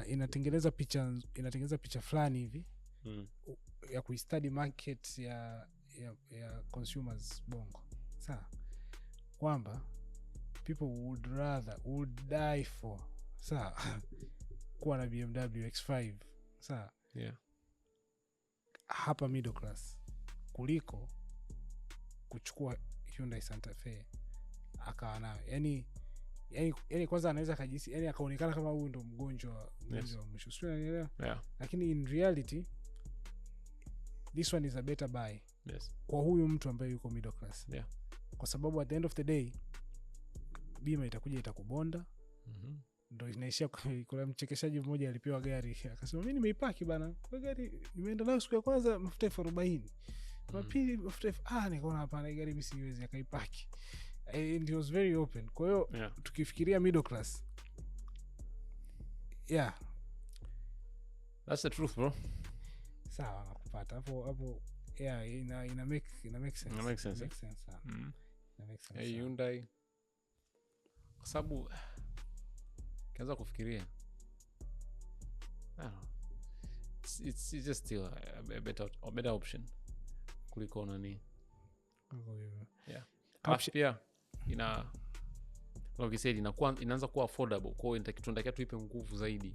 inatengeneza picha fulani hivi ya kuistudy market ya consumers bongo. Sawa, kwamba people would die for kuwa na BMW X5 sawa, hapa middle class kuliko kuchukua Hyundai Santa Fe akawa nayo. Yani kwanza anaweza kujisi, yani akaonekana kama huyu ndo mgonjwa wa mwisho, sio unanielewa? Lakini in reality this one is a better buy kwa huyu mtu ambaye yuko middle class. Kwa sababu at the end of the day bima itakuja itakubonda. Ndio inaishia. Kuna mchekeshaji mmoja alipewa gari akasema mimi nimeipaki bana, kwa gari nimeenda nayo siku ya kwanza mafuta 40, kwa pili mafuta nikaona hapana, gari mimi siwezi, akaipaki. And it was very open. Kwa hiyo tukifikiria middle class, that's the truth bro. Sawa, nakupata hapo. Ina make sense. Ina make sense. Ina make sense. Hyundai kwa sababu kaanza kufikiria it's just still a better option kuliko nani. Pia like you said inaanza kuwa affordable, kwa hiyo tunatakiwa tuipe nguvu zaidi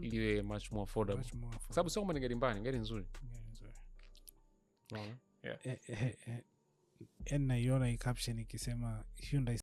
ili iwe much more affordable. Sababu sio kama ni gari mbaya, ni gari nzuri. Na iona hii caption ikisema Hyundai